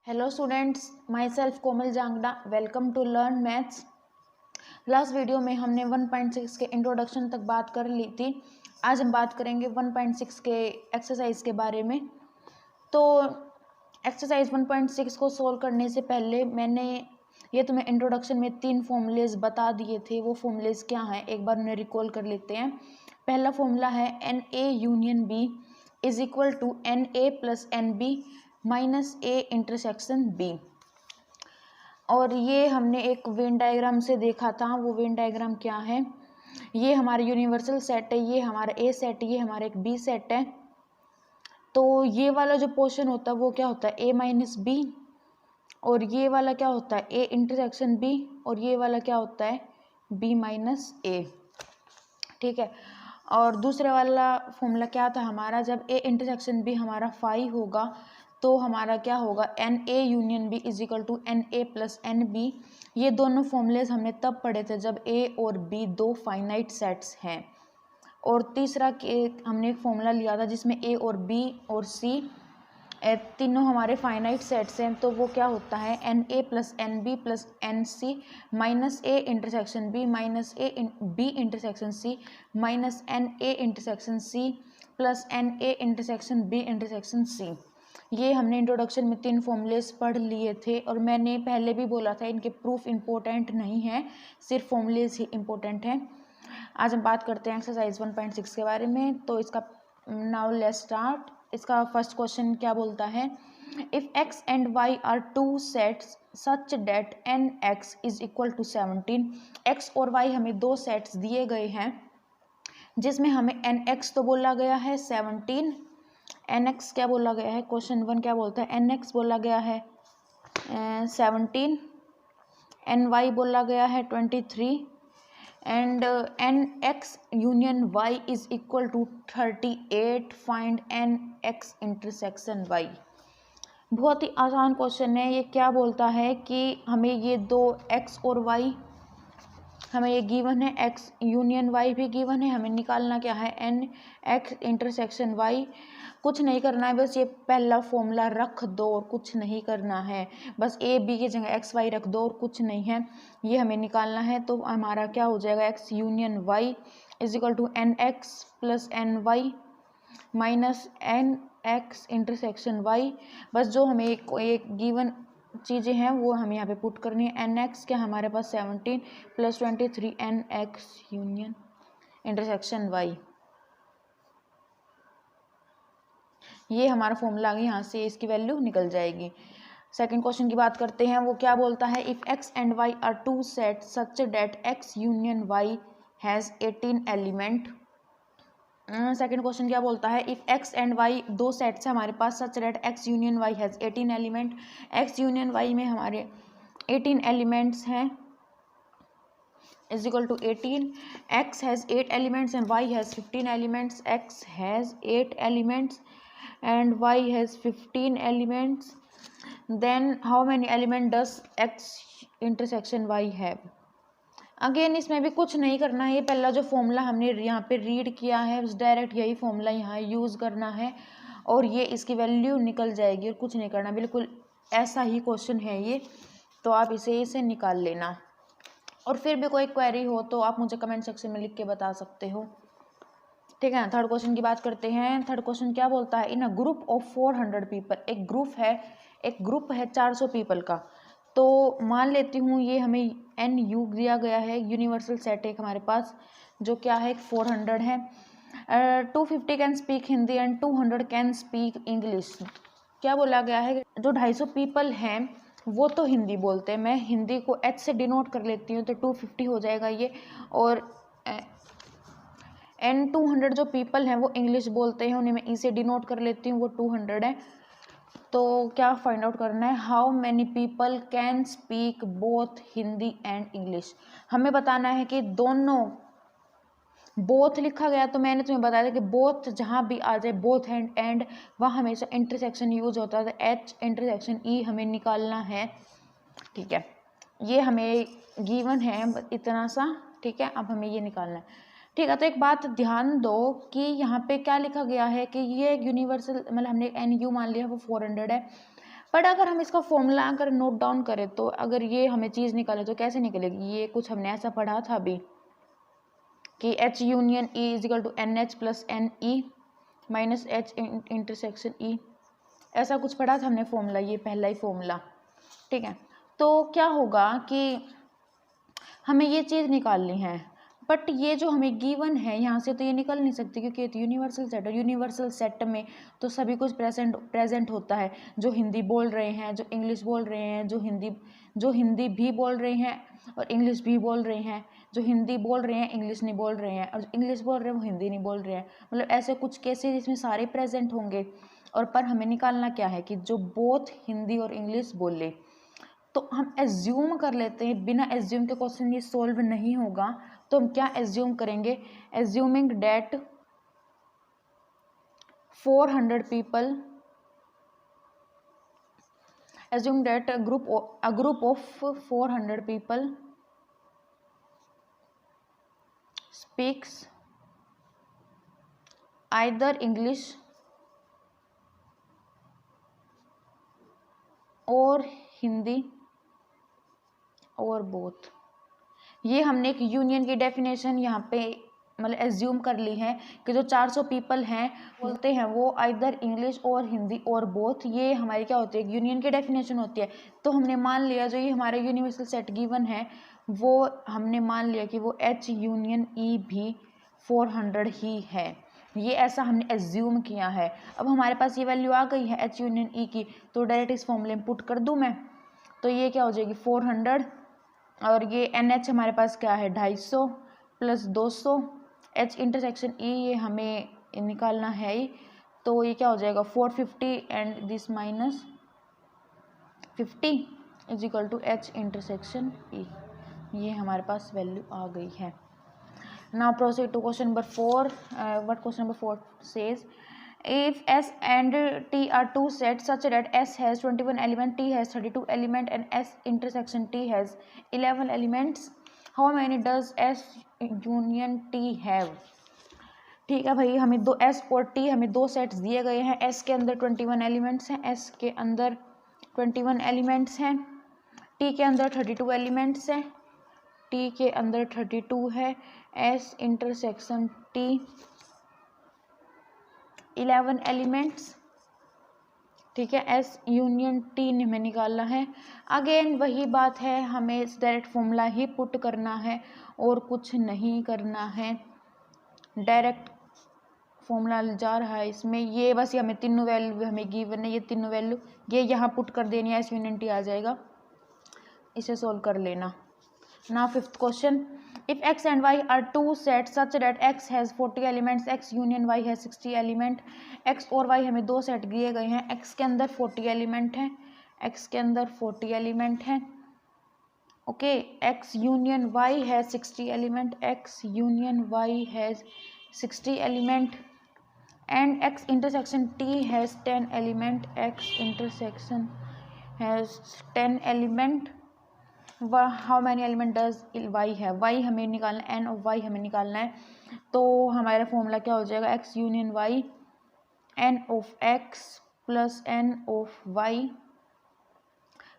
Hello students, myself Komal Jangra. Welcome to learn maths. Last video में हमने 1.6 के introduction तक बात कर ली थी। आज हम बात करेंगे 1.6 के एक्सरसाइज के बारे में। तो एक्सरसाइज 1.6 को सोल्व करने से पहले मैंने ये तुम्हें इंट्रोडक्शन में 3 फॉर्मूलेज बता दिए थे। वो फॉर्मूलेज क्या हैं, एक बार उन्हें रिकॉल कर लेते हैं। पहला फॉर्मूला है NA union B is equal to NA plus NB minus A intersection B। और ये हमने एक वेन डायग्राम से देखा था। वो वेन डायग्राम क्या है, ये हमारा यूनिवर्सल सेट है, ये हमारा A सेट, ये हमारा एक B सेट है। तो ये वाला जो पोर्शन होता है वो क्या होता है, A माइनस B, और ये वाला क्या होता है, A इंटरसेक्शन B, और ये वाला क्या होता है, B माइनस A। ठीक है। और दूसरे वाला फॉर्मूला क्या था हमारा, जब A इंटरसेक्शन B हमारा 5 होगा तो हमारा क्या होगा, NA union B is equal to NA plus NB। ये दोनों फॉर्मूलेज हमने तब पढ़े थे जब A और B दो फाइनाइट सेट्स हैं। और तीसरा हमने फॉर्मूला लिया था जिसमें A और B और C तीनों हमारे फाइनाइट सेट्स हैं। तो वो क्या होता है, NA plus NB plus NC minus A intersection B minus B intersection C minus NA intersection C plus NA intersection B intersection C। ये हमने इंट्रोडक्शन में 3 फॉर्मूलेस पढ़ लिए थे, और मैंने पहले भी बोला था इनके प्रूफ इम्पोर्टेंट नहीं है, सिर्फ फॉर्मूलेस ही इम्पोर्टेंट हैं। आज हम बात करते हैं एक्सरसाइज 1.6 के बारे में। तो इसका नाउ लेट्स स्टार्ट। इसका फर्स्ट क्वेश्चन क्या बोलता है, if x and y are two sets such that nx is equal to 17। x और y हमें दो सेट्स दिए गए हैं जिसमें हमें nx तो बोला गया है 17, nx क्या बोला गया है, क्वेश्चन 1 क्या बोलता है, nx बोला गया है 17, ny बोला गया है 23 and nx union y is equal to 38। Find nx intersection y। बहुत ही आसान क्वेश्चन है। ये क्या बोलता है कि हमें ये दो x और y हमें ये गिवन है, x यूनियन y भी गिवन है, हमें निकालना क्या है, nx इंटरसेक्शन y। कुछ नहीं करना है, बस ये पहला फॉर्मूला रख दो और कुछ नहीं करना है, बस a b की जगह x y रख दो और कुछ नहीं है, ये हमें निकालना है। तो हमारा क्या हो जाएगा, x union y is equal to nx plus ny minus nx intersection y। बस जो हमें एक गिवन चीज़ें हैं वो हमें यहाँ पे पुट करनी है। nx क्या हमारे पास 17 plus 23 nx union intersection y। ये हमारा फॉर्मूला आगे, यहाँ से इसकी वैल्यू निकल जाएगी। सेकंड क्वेश्चन की बात करते हैं। वो क्या बोलता है, if x and y are two set such that x union y has 18 element. Second question क्या बोलता है, इफ x एंड y दो सेट्स है हमारे पास such that x union y has 18 element. x union y में हमारे 18 elements हैं is equal to 18। x has 8 elements and y has 15 elements. x has 8 elements and y has 15 elements, then how many element does x intersection y have। Again इसमें भी कुछ नहीं करना है, ये पहला जो फॉर्मूला हमने यहाँ पे रीड किया है उस डायरेक्ट यही फॉर्मूला यहाँ यूज़ करना है और ये इसकी वैल्यू निकल जाएगी और कुछ नहीं करना। बिल्कुल ऐसा ही क्वेश्चन है ये, तो आप इसे निकाल लेना। और फिर भी कोई क्वेरी हो तो आप मुझे कमेंट सेक्शन में लिख के बता सकते हो, ठीक है। थर्ड क्वेश्चन की बात करते हैं। थर्ड क्वेश्चन क्या बोलता है, in a group of 400 people. एक ग्रुप है 400 पीपल का। तो मान लेती हूँ ये हमें NU दिया गया है, यूनिवर्सल सेट एक हमारे पास जो क्या है 400 है। 250 can speak Hindi and 200 can speak English. क्या बोला गया है, जो 250 पीपल हैं वो तो हिंदी बोलते हैं, मैं हिंदी को H से डिनोट कर लेती हूँ तो 250 हो जाएगा ये, और एंड 200 जो पीपल हैं वो इंग्लिश बोलते हैं, उन्हें मैं ई से डिनोट कर लेती हूँ, वो 200 है। तो क्या फाइंड आउट करना है, how many people can speak both Hindi and English. हमें बताना है कि दोनों, बोथ लिखा गया तो मैंने तुम्हें बताया था कि बोथ जहाँ भी आ जाए, बोथ एंड वहाँ हमेशा इंटरसेक्शन यूज होता है, तो H इंटरसेक्शन E हमें निकालना है, ठीक है। ये हमें गिवन है इतना सा, ठीक है। अब हमें ये निकालना है, ठीक है। तो एक बात ध्यान दो कि यहाँ पे क्या लिखा गया है कि ये यूनिवर्सल, मतलब हमने NU मान लिया वो 400 है, बट अगर हम इसका फॉर्मूला अगर नोट डाउन करें तो अगर ये हमें चीज़ निकाले तो कैसे निकलेगी, ये कुछ हमने ऐसा पढ़ा था अभी कि H union E is equal to NH plus NE minus H intersection E, ऐसा कुछ पढ़ा था हमने फॉर्मूला, ये पहला ही फॉर्मूला, ठीक है। तो क्या होगा कि हमें ये चीज़ निकालनी है, बट ये जो हमें गिवन है यहाँ से तो ये निकल नहीं सकती क्योंकि ये तो यूनिवर्सल सेट है। यूनिवर्सल सेट में तो सभी कुछ प्रेजेंट होता है, जो हिंदी बोल रहे हैं, जो इंग्लिश बोल रहे हैं, जो हिंदी भी बोल रहे हैं और इंग्लिश भी बोल रहे हैं, जो हिंदी बोल रहे हैं इंग्लिश नहीं बोल रहे हैं, और जो इंग्लिश बोल रहे हैं वो हिंदी नहीं बोल रहे हैं। मतलब ऐसे कुछ केसेस इसमें सारे प्रेजेंट होंगे। और पर हमें निकालना क्या है कि जो बोथ हिंदी और इंग्लिश बोले। तो हम एज्यूम कर लेते हैं, बिना एज्यूम के क्वेश्चन ये सॉल्व नहीं होगा। तो हम क्या एज्यूम करेंगे, assuming that 400 people, assume that a group of 400 people speaks either English और हिंदी और बोथ। ये हमने एक यूनियन की डेफिनेशन यहाँ पे मतलब एज्यूम कर ली है कि जो 400 पीपल हैं बोलते हैं वो आइदर इंग्लिश और हिंदी और बोथ, ये हमारी क्या होती है, यूनियन की डेफिनेशन होती है। तो हमने मान लिया जो ये हमारा यूनिवर्सल सेट गिवन है वो हमने मान लिया कि वो H यूनियन E भी 400 ही है, ये ऐसा हमने एज्यूम किया है। अब हमारे पास ये वैल्यू आ गई है H यूनियन E की, तो डायरेक्ट इस फॉर्मूले में पुट कर दूँ मैं, तो ये क्या हो जाएगी 400 और ये NH हमारे पास क्या है 250 प्लस 200 H इंटरसेक्शन E ये हमें निकालना है ही, तो ये क्या हो जाएगा 450 and this minus 50 is equal to H intersection E। ये हमारे पास वैल्यू आ गई है। Now proceed to question number 4। What question number 4 says, if S and T are two sets such that S has 21 elements, T has 32 elements and S intersection T has 11 elements, how many does S union T have? ठीक है भाई, हमें दो S और T हमें दो sets दिए गए हैं। S के अंदर 21 एलिमेंट्स हैं, S के अंदर 21 एलिमेंट्स हैं, T के अंदर 32 एलिमेंट्स हैं, T के अंदर 32 है, S इंटरसेक्शन T 11 एलिमेंट्स, ठीक है। S यूनियन T हमें निकालना है। अगेन वही बात है, हमें डायरेक्ट फॉर्मूला ही पुट करना है और कुछ नहीं करना है, डायरेक्ट फॉर्मूला जा रहा है इसमें। ये बस ये हमें तीनों वैल्यू हमें गिवन है, ये तीनों वैल्यू ये यहाँ पुट कर देनी है, S यूनियन T आ जाएगा, इसे सोल्व कर लेना। Now fifth question, if X and Y are two sets such that X has 40 elements, X union Y has 60 element, X और Y हमें दो सेट दिए गए हैं, X के अंदर 40 एलिमेंट हैं, X के अंदर 40 एलिमेंट हैं, ओके। X यूनियन Y है 60 element, X union Y has 60 element and X intersection T has 10 element, X intersection has 10 element. How many element does Y है, Y हमें निकालना है, N ऑफ Y हमें निकालना है। तो हमारा फॉर्मूला क्या हो जाएगा, X union Y N of X plus N of Y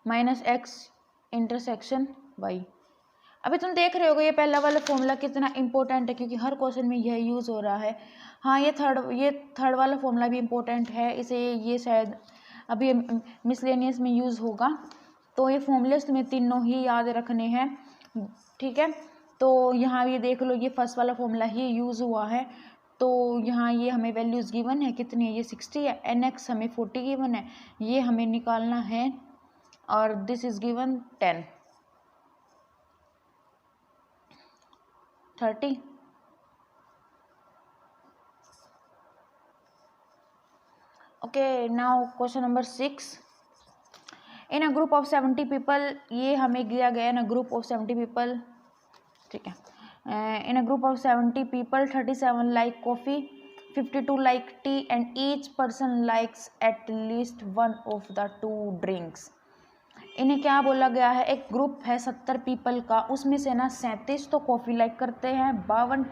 minus X intersection Y। अभी तुम देख रहे होगे ये पहला वाला फॉर्मूला कितना इंपॉर्टेंट है क्योंकि हर क्वेश्चन में यह यूज़ हो रहा है। हाँ, ये थर्ड वाला फॉर्मूला भी इम्पोर्टेंट है, इसे ये शायद अभी मिसलेनियस में यूज़ होगा। तो ये फॉर्मूलेस तुम्हें तीनों ही याद रखने हैं, ठीक है। तो यहाँ ये देख लो, ये फर्स्ट वाला फॉर्मूला ही यूज़ हुआ है। तो यहाँ ये हमें वैल्यूज़ गिवन है, कितनी है, ये 60 है, NX हमें 40 गिवन है, ये हमें निकालना है, और this is given 10 30। Okay, now question number 6, in a group of 70 people, ये हमें दिया गया ना, ग्रुप ऑफ 70 पीपल, ठीक है। In a group of 70 people 37 like coffee, 52 like tea and each person likes at least one of the two drinks. इन्हें क्या बोला गया है, एक ग्रुप है 70 पीपल का, उसमें से ना 37 तो कॉफ़ी लाइक करते हैं, 52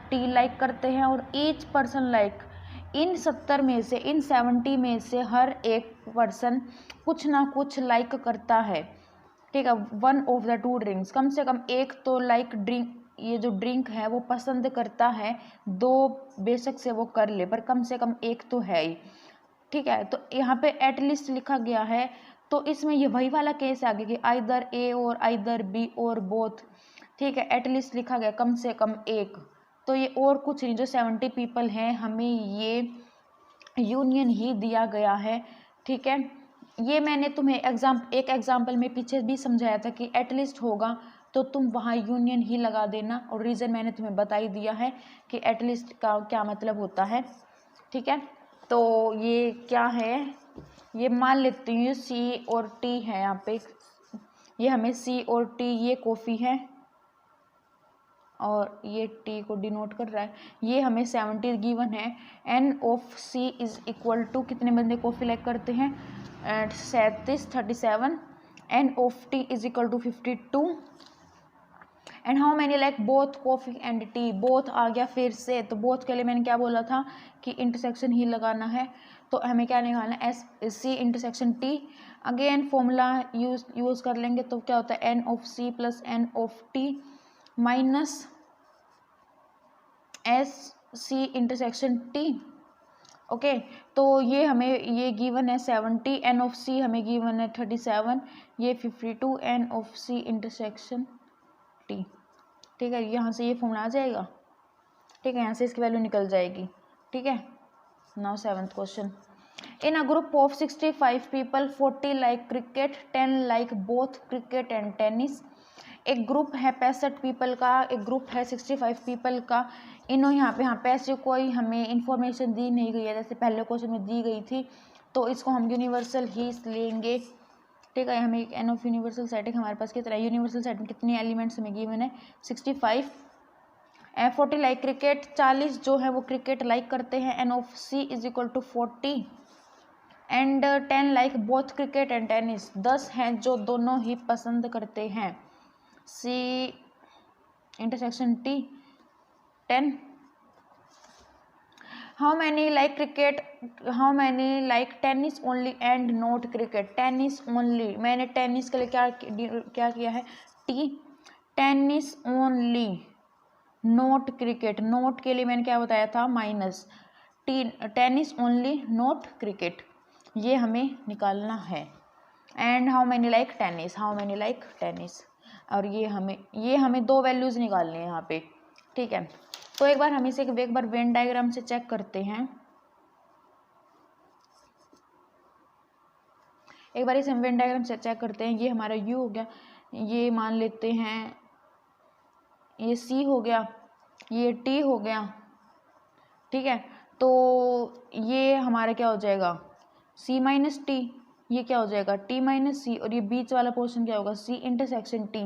टी लाइक करते हैं और ईच पर्सन लाइक, इन 70 में से, इन 70 में से हर एक पर्सन कुछ ना कुछ लाइक करता है, ठीक है। One of the two drinks, कम से कम एक तो लाइक ड्रिंक, ये जो ड्रिंक है वो पसंद करता है, दो बेशक से वो कर ले पर कम से कम एक तो है ही, ठीक है। तो यहाँ पे एटलीस्ट लिखा गया है, तो इसमें ये वही वाला केस आ गया कि आइदर ए और आइदर बी और बोथ, ठीक है। एटलीस्ट लिखा गया कम से कम एक, तो ये और कुछ नहीं, जो 70 पीपल हैं हमें ये यूनियन ही दिया गया है, ठीक है। ये मैंने तुम्हें एक एग्जाम्पल में पीछे भी समझाया था कि एटलीस्ट होगा तो तुम वहाँ यूनियन ही लगा देना, और रीज़न मैंने तुम्हें बता ही दिया है कि एटलीस्ट का क्या मतलब होता है, ठीक है। तो ये क्या है, ये मान लेती हूँ सी और टी है यहाँ पे, ये हमें सी और टी, ये कॉफ़ी है और ये टी को डिनोट कर रहा है, ये हमें 70 गिवन है। N of C is equal to, कितने बंदे कॉफ़ी लाइक करते हैं, 37 n of T is equal to 52 and how many like both coffee and tea, both आ गया फिर से, तो बोथ के लिए मैंने क्या बोला था कि इंटरसेक्शन ही लगाना है, तो हमें क्या निकालना है, S C intersection T, again formula use कर लेंगे, तो क्या होता है N of C plus N of T minus S C intersection T, okay. तो ये हमें ये गिवन है 70, एन ऑफ सी हमें गिवन है 37, ये 52 N of C intersection T, ठीक है। यहाँ से ये फॉर्मूला आ जाएगा, ठीक है, यहाँ से इसकी वैल्यू निकल जाएगी, ठीक है। Now 7th question, in a group of 65 people 40 like cricket, 10 like both cricket and tennis. एक ग्रुप है 65 पीपल का, एक ग्रुप है 65 पीपल का, इन्हों यहाँ पे ऐसे कोई हमें इंफॉर्मेशन दी नहीं गई है जैसे पहले क्वेश्चन में दी गई थी, तो इसको हम यूनिवर्सल ही लेंगे, ठीक है। हमें एन ऑफ यूनिवर्सल सेट है, हमारे पास कितना यूनिवर्सल सेट में कितने एलिमेंट्स हमें गिवन है 65, 40 लाइक क्रिकेट, 40 जो है वो क्रिकेट लाइक करते हैं, N of C is equal to 40 and 10 like both cricket and tennis, 10 हैं जो दोनों ही पसंद करते हैं, C intersection T 10, how many like cricket, how many like tennis only and not cricket, tennis only, मैंने टेनिस के लिए क्या किया है T, tennis only not cricket, not के लिए मैंने क्या बताया था minus, T tennis only not cricket, ये हमें निकालना है। And how many like tennis, how many like tennis, और ये हमें दो वैल्यूज़ निकालनी है यहाँ पे, ठीक है। तो एक बार हम इसे एक बार वेन डायग्राम से चेक करते हैं, एक बार इसे हम वेन डायग्राम से चेक करते हैं, ये हमारा यू हो गया, ये मान लेते हैं ये सी हो गया, ये टी हो गया, ठीक है। तो ये हमारा क्या हो जाएगा सी माइनस टी, ये क्या हो जाएगा टी माइनस सी, और ये बीच वाला पोर्शन क्या होगा C intersection T,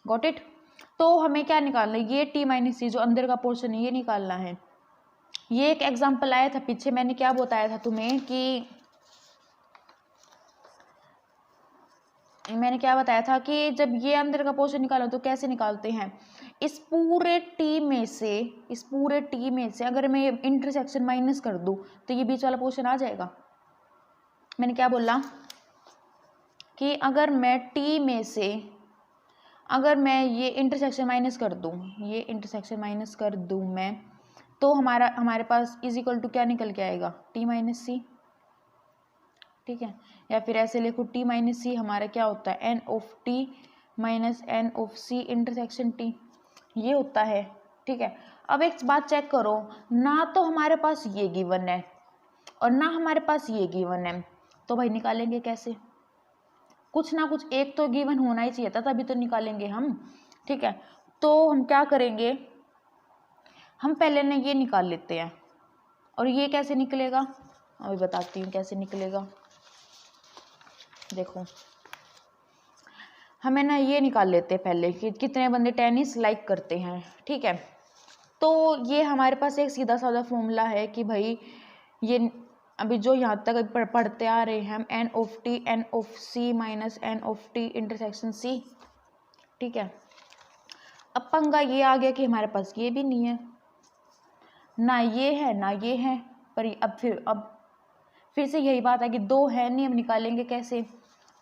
got it. तो हमें क्या निकालना है, ये टी माइनस सी जो अंदर का पोर्शन है ये निकालना है। ये एक एग्जांपल आया था पीछे, मैंने क्या बताया था तुम्हें कि मैंने क्या बताया था कि जब ये अंदर का पोर्शन निकालो तो कैसे निकालते हैं, इस पूरे टी में से अगर मैं ये इंटरसेक्शन माइनस कर दूं तो ये बीच वाला पोर्शन आ जाएगा। मैंने क्या बोला कि अगर मैं टी में से अगर मैं ये इंटरसेक्शन माइनस कर दूं, ये इंटरसेक्शन माइनस कर दूं मैं, तो हमारे पास इज इक्वल टू क्या निकल के आएगा टी माइनस सी, ठीक है। या फिर ऐसे लिखो टी माइनस सी हमारा क्या होता है N of T minus N of C intersection T, ये होता है, ठीक है। अब एक बात चेक करो, ना तो हमारे पास ये गिवन है और ना हमारे पास ये गिवन है, तो भाई निकालेंगे कैसे, कुछ ना कुछ एक तो गिवन होना ही चाहिए था तभी तो निकालेंगे हम, ठीक है। तो हम क्या करेंगे, हम पहले ना ये निकाल लेते हैं, और ये कैसे निकलेगा अभी बताती हूँ कैसे निकलेगा। देखो हमें ना ये निकाल लेते हैं पहले कि कितने बंदे टेनिस लाइक करते हैं, ठीक है। तो ये हमारे पास एक सीधा साधा फॉर्मूला है कि भाई ये अभी जो यहाँ तक पढ़ते आ रहे हैं हम N of T N of C minus N of T intersection C, ठीक है। अब पंगा ये आ गया कि हमारे पास ये भी नहीं है, ना ये है ना ये है, पर अब फिर से यही बात है कि दो है नहीं, हम निकालेंगे कैसे।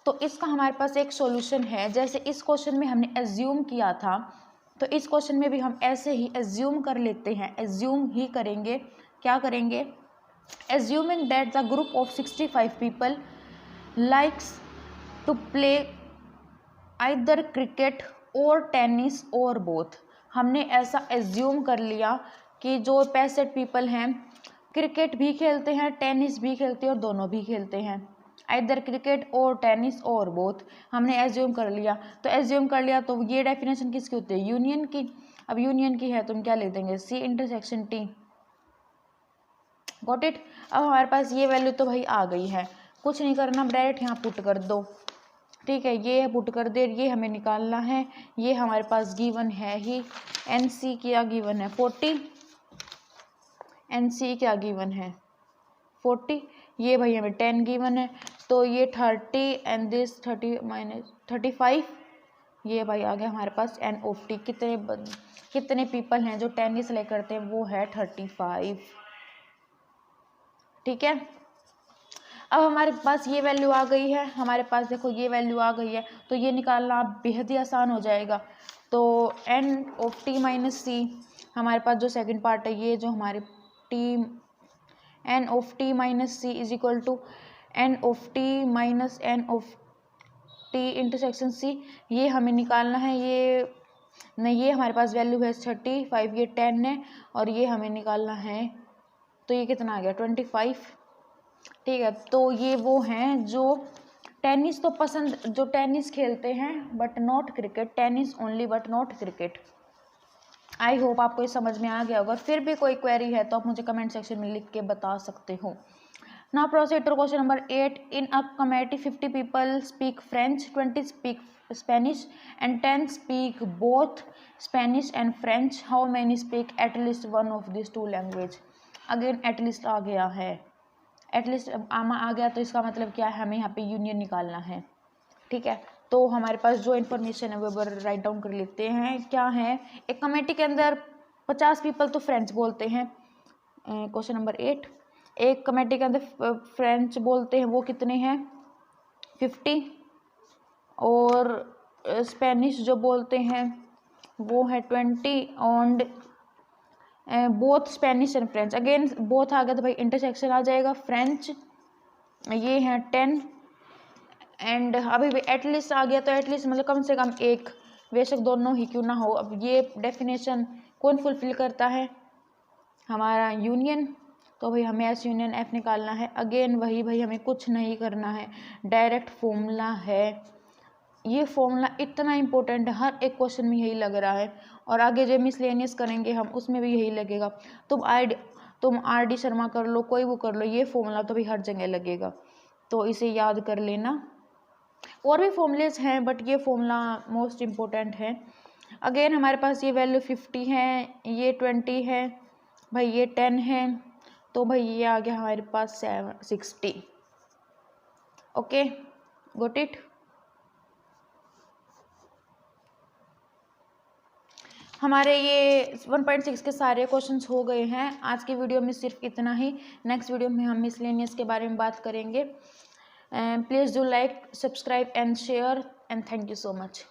तो इसका हमारे पास एक सॉल्यूशन है। जैसे इस क्वेश्चन में हमने एज्यूम किया था, तो इस क्वेश्चन में भी हम ऐसे ही एज्यूम कर लेते हैं, एज्यूम ही करेंगे। क्या करेंगे? Assuming that the group of 65 people likes to play either cricket और टेनिस और बोथ। हमने ऐसा एज्यूम कर लिया कि जो 65 पीपल हैं क्रिकेट भी खेलते हैं, टेनिस भी खेलते हैं और दोनों भी खेलते हैं, आइदर क्रिकेट और टेनिस और बोथ। हमने एज्यूम कर लिया, तो एज्यूम कर लिया तो ये डेफिनेशन किसकी होती है? यूनियन की। अब यूनियन की है तो हम क्या ले देंगे? C intersection T. Got it. अब हमारे पास ये वैल्यू तो भाई आ गई है, कुछ नहीं करना, डायरेक्ट यहाँ पुट कर दो। ठीक है, ये पुट कर दे, ये हमें निकालना है। ये हमारे पास गिवन है ही, एन सी क्या गिवन है? 40। एन सी क्या गिवन है? 40। ये भाई हमें 10 गिवन है, तो ये 30 एंड दिस 30 माइनस 35। ये भाई आ गया हमारे पास एन ऑफ टी। कितने पीपल हैं जो टेनिस सेलेक्ट करते हैं? वो है 35। ठीक है, अब हमारे पास ये वैल्यू आ गई है, हमारे पास देखो ये वैल्यू आ गई है, तो ये निकालना बेहद ही आसान हो जाएगा। तो N of T minus C, हमारे पास जो सेकंड पार्ट है, ये जो हमारे T N of T minus C is equal to N of T minus N of T intersection C. ये हमें निकालना है। ये नहीं, ये हमारे पास वैल्यू है 35, ये 10 है, और ये हमें निकालना है, तो ये कितना आ गया? 25। ठीक है, तो ये वो हैं जो टेनिस तो पसंद, जो टेनिस खेलते हैं but not cricket, tennis only but not cricket. I hope आपको ये समझ में आ गया होगा। फिर भी कोई क्वेरी है तो आप मुझे कमेंट सेक्शन में लिख के बता सकते हो। Now proceed to question number 8। In a committee 50 people speak French, 20 speak Spanish and 10 speak both Spanish and French. How many speak at least one of this two language? Again at least आ गया है, at least आमा आ गया, तो इसका मतलब क्या है? हमें यहाँ पे यूनियन निकालना है। ठीक है, तो हमारे पास जो इन्फॉर्मेशन है वो राइट डाउन कर लेते हैं। क्या है? एक कमेटी के अंदर 50 पीपल तो फ्रेंच बोलते हैं। क्वेश्चन नंबर 8, एक कमेटी के अंदर फ्रेंच बोलते हैं, वो कितने हैं? 50। और स्पेनिश जो बोलते हैं वो है 20 और both Spanish and French. Again both आ गया तो भाई इंटरसेक्शन आ जाएगा, फ्रेंच ये है 10 एंड अभी भी एटलीस्ट आ गया, तो एटलीस्ट मतलब कम से कम एक, बेशक दोनों ही क्यों ना हो। अब ये डेफिनेशन कौन फुलफिल करता है? हमारा यूनियन। तो भाई हमें एस यूनियन एफ निकालना है। अगेन वही भाई, हमें कुछ नहीं करना है, डायरेक्ट फॉर्मूला है। ये फॉर्मूला इतना इंपॉर्टेंट है, हर एक क्वेश्चन में यही लग रहा है, और आगे जो मिसलेनियस करेंगे हम उसमें भी यही लगेगा। तुम आर डी शर्मा कर लो, कोई वो कर लो, ये फॉर्मूला तो भी हर जगह लगेगा, तो इसे याद कर लेना। और भी फॉर्मूलेज हैं बट ये फॉर्मूला मोस्ट इम्पोर्टेंट है। अगेन हमारे पास ये वैल्यू 50 है, ये 20 है भाई, ये 10 है, तो भाई ये आ गया हमारे पास 60। Okay, got it. हमारे ये 1.6 के सारे क्वेश्चंस हो गए हैं। आज की वीडियो में सिर्फ इतना ही। नेक्स्ट वीडियो में हम मिसलेनियस के बारे में बात करेंगे। Please do like, subscribe and share and thank you so much.